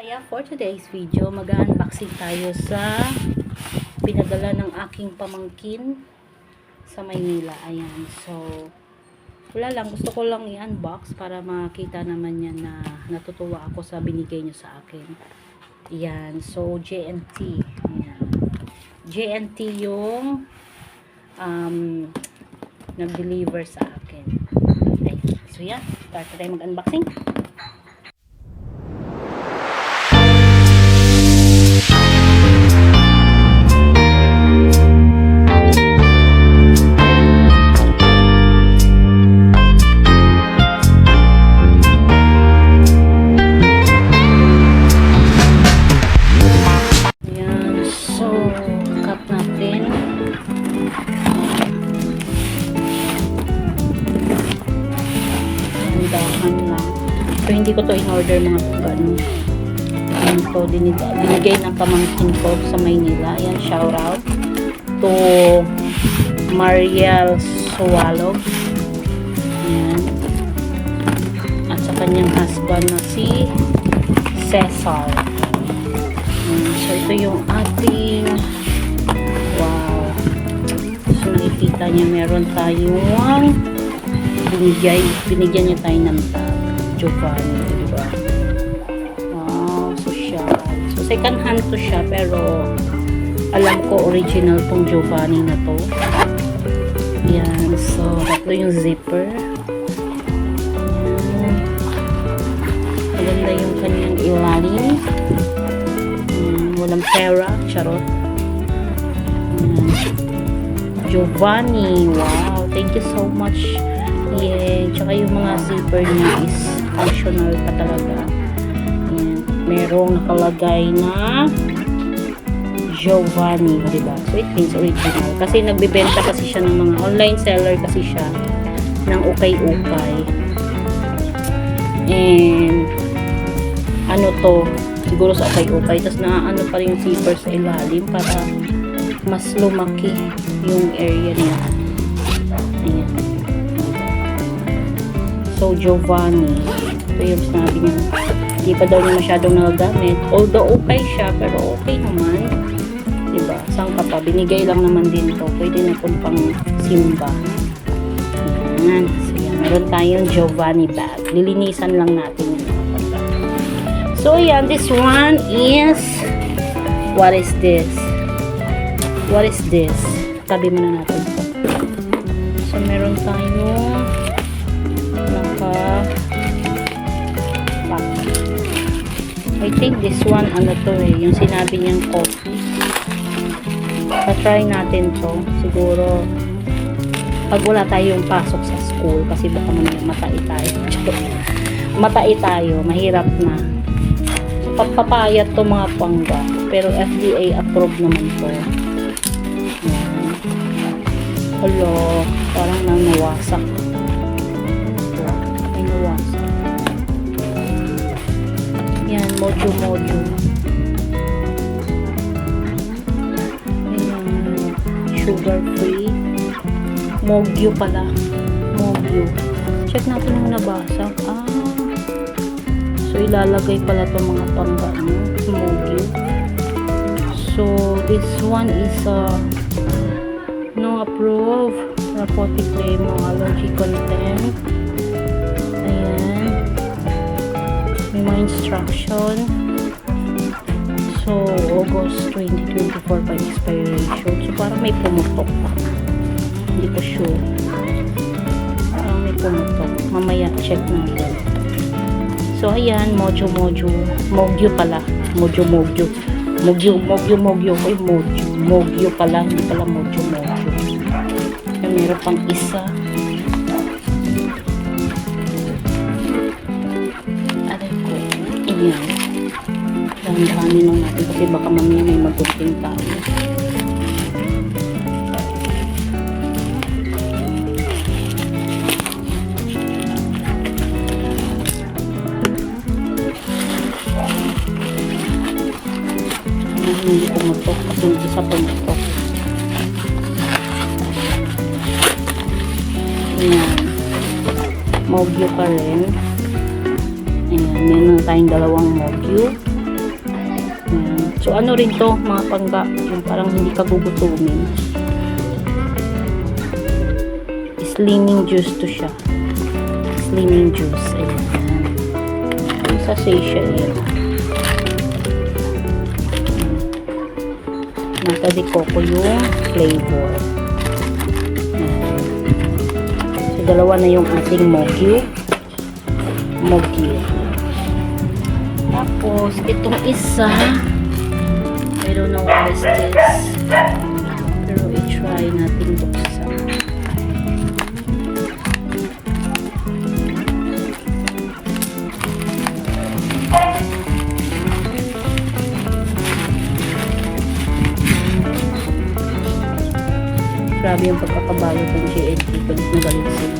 Kaya for today's video, mag-unboxing tayo sa pinadala ng aking pamangkin sa Maynila. Ayan, so wala lang, gusto ko lang i-unbox para makita naman niya na natutuwa ako sa binigay niyo sa akin. Ayan, so JNT. Ayan. JNT yung nag-deliver sa akin. Okay, so yan, start tayo mag-unboxing. So, hindi ko to in-order mga ano. Ayan to, binigay ng pamangkin ko sa Maynila. Ayan, shout out to Mariel Suwalog. Ayan. At sa kanyang husband na si Cesar. Ayan. So, ito yung ating wow. So, nakikita niya meron tayong binigyan niya tayo ng tag. Giovanni, diba? Wow, social. So, second hand to siya, pero alam ko original tong Giovanni na to. Yan, so, tatlo yung zipper. Yan. Maganda yung kanyang ilalim. Walang pera, charot. Yan. Giovanni, wow, thank you so much. Yeah, tsaka yung mga zipper niya is functional pa talaga. Ayan. Merong nakalagay na Giovanni, diba? So it means original. Kasi nagbibenta kasi siya ng mga online seller kasi siya ng ukay-ukay. And ano to, siguro sa ukay-ukay. Tapos na ano pa rin yung zipper sa ilalim para mas lumaki yung area niya. Ayan. So, Giovanni. Ito yung sinabi niya. Hindi pa daw niya masyadong nagagamit. Although, okay siya. Pero okay naman. Diba? Saan ka pa? Binigay lang naman din ito. Pwede na itong pang simba. Ayan. So, yan. Meron tayong Giovanni bag. Lilinisan lang natin yun. So, yan. This one is what is this? What is this? Tabi muna natin ito. So, meron tayong I think this one ano to yung sinabi niyang coffee. Pa-try natin to. Siguro pag wala tayong pasok sa school kasi baka matai tayo. Matai tayo, mahirap na. So, papayat to mga pangga. Pero FDA approved naman to. Hello, parang nang nawasak. Yan, mojo. Ayan, sugar free. Mogyo pala. Mogyo. Check natin yung nabasa. So, ilalagay pala itong mga pangga. Mogyo. So, this one is no approved. Rapoti claim no allergy content. May mga instruction. So, August 2024 pa expiration. So, parang may pumutok. Hindi ko sure. Parang may pumutok. Mamaya, check natin. So, ayan. Mojo. Mogyo pala. Mogyo. Uy, Mogyo pala. Hindi pala mojo. Ayan, meron pang isa. Ayan. Dahan-dahanin lang natin kasi baka mamaya may magunting tayo. Hindi pumutok kasi yung isa pumutok. Ayan. Mogyo pa rin. Ayan, meron tayong dalawang mogyo. Yan. So, ano rin to, mga pangga, yung parang hindi ka gugutumin. Slimming juice to siya. Slimming juice. Ayan. Yung sa sachet yan. Nata de coco yung flavor. Ayan. So, dalawa na yung ating mochi. Tapos, itong isa, I don't know what is this. Pero i-try natin buksan. Grabe yung pagkakabalot ng GNT. Galit na galit sila.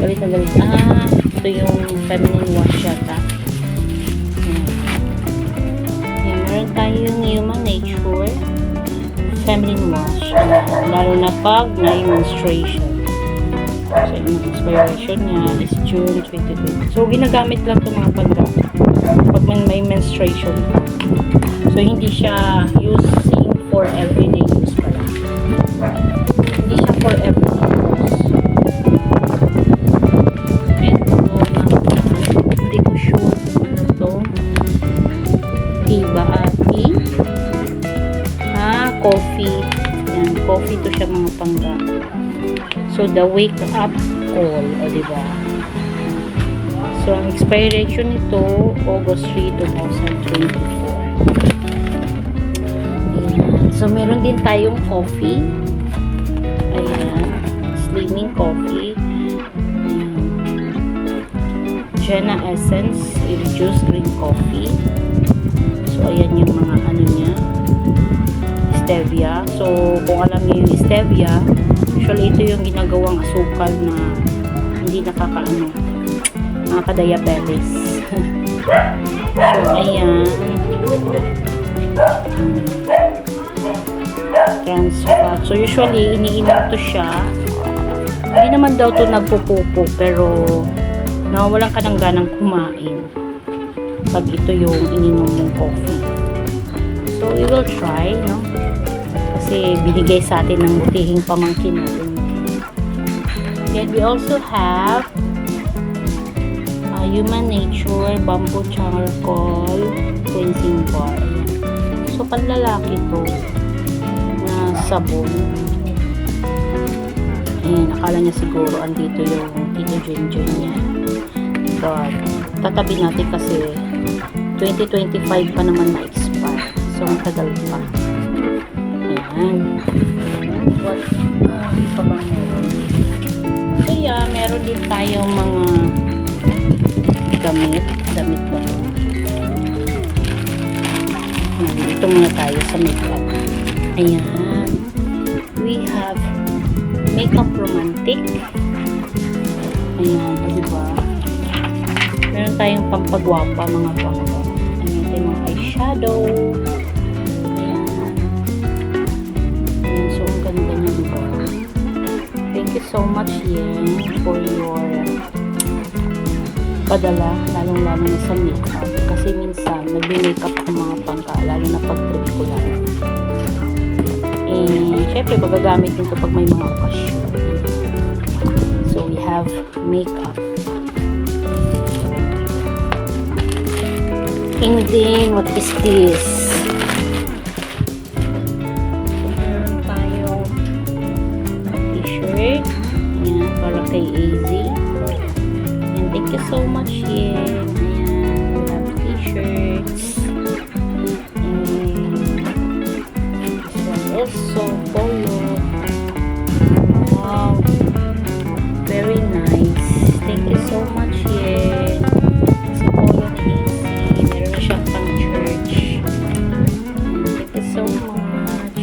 Galit na galit. Ito yung feminine wash yata. Ayan, meron tayong Human Nature feminine wash. Lalo na pag na-menstruation. So, yung expiration niya is June 2020. So, ginagamit lang ito mga pagka pag may menstruation ka. So, hindi siya using for everyday use pala. Hindi siya for everyday use. Hindi ko sure kung ano to. Tiba ati. Coffee. Yan, coffee to siya mga pangga. So, the wake up call. O, diba? So, ang expiration nito, August 3, 2024. Ayan. So, meron din tayong coffee. Ayan. Slimming coffee. Ayan. Jenna Essence Reduced Green Coffee. So, ayan yung mga ano niya. Stevia. So, kung alam niyo yung stevia, usually ito yung ginagawang asukal na hindi nakaka-diabetes. So, ayan. Trans fat. So, usually, iniinom to siya. Hindi naman daw to nagpupupo, pero nawawalan ka ng ganang kumain pag ito yung ininom mong coffee. So, we will try, no? Kasi binigay sa atin ng butihing pamangkin natin. Then, we also have Human Nature Bamboo Charcoal Cleansing Bar. So, panlalaki to na sabon. Akala niya siguro andito yung Tito Junjun niya. But, tatabi natin kasi 2025 pa naman na-expire. So, ang tagal pa. Ayan. What? Pa ba meron? So, yeah, meron din tayong mga damit ba? Dito muna tayo sa makeup. Ayan. We have Makeup Romantic. Ayan, diba? Meron tayong pampagwapa mga pangga. Ayan, ito yung mga eyeshadow. Ayan. Ayan, so ang ganda niya, diba? Thank you so much, Yen, for your padala, lalong-lalo na sa makeup. Kasi minsan, nagbi-makeup ako mga pangka, lalo na pag-trip ko lang. Syempre, magagamit din ito pag may mga okasyon. So, we have makeup. And then, what is this? Meron tayong t-shirt. Ayan, para kay AZ. And thank you so much, Yen. Ayan, we have t-shirts. Also polo. Wow, very nice. Thank you so much, Yen. Sa polo ni AC, meron na siyang pang church. Thank you so much.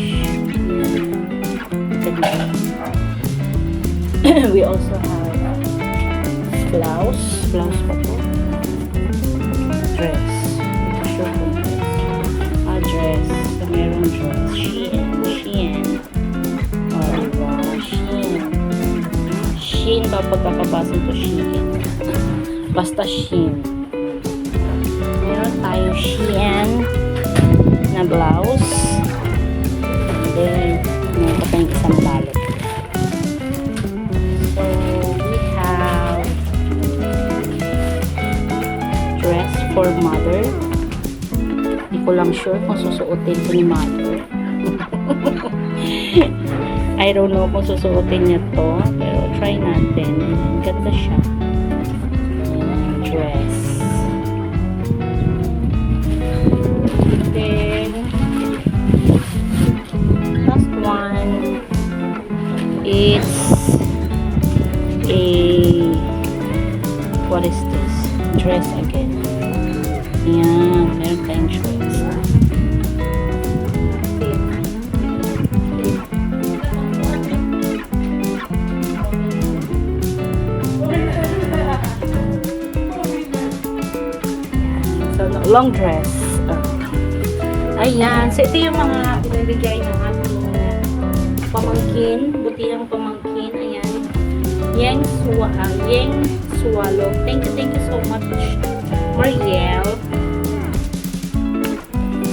We also have blouse pa po. Dress. Sure po. Dress. So, meron dress. Shein. Shein kapag kakabasa ito Shein. Basta Shein. Meron blouse. And then, meron pa tayong isang balot. So, we have dress for mother. Hindi ko lang sure kung susuotin ko ni mother. I don't know kung susuotin niya to, pero try natin. Ganda siya. Dress. Then, last one, it's a, what is this? Dress again. Ayan, meron tayong dress. Long dress. Ayan. So, ito yung mga pinabigay ng ating pamangkin. Butihang pamangkin. Ayan. Yeng Swallow. Thank you so much, Mariel.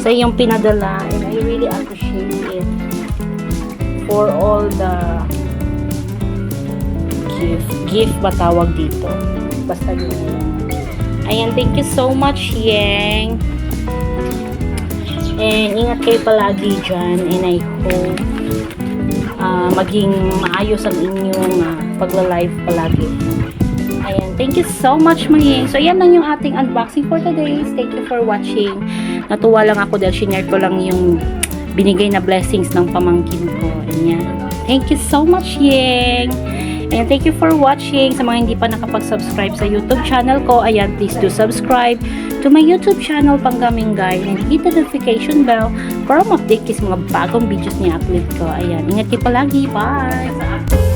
Sa iyong pinadala. And I really appreciate it for all the gift ba tawag dito. Basta yun. Ayan, thank you so much, Yeng. And ingat kayo palagi dyan. And I hope maging maayos ang inyong pagla-live palagi. Ayan, thank you so much, Mayeng. So, yan lang yung ating unboxing for today. Thank you for watching. Natuwa lang ako dahil shinare ko lang yung binigay na blessings ng pamangkin ko. Ayan. Thank you so much, Yeng. And thank you for watching. Sa mga hindi pa nakapag-subscribe sa YouTube channel ko, ayan, please do subscribe to my YouTube channel, Panggamingay, and hit the notification bell para ma-update kayo sa mga bagong videos niya upload ko. Ayan, ingat kayo palagi. Bye!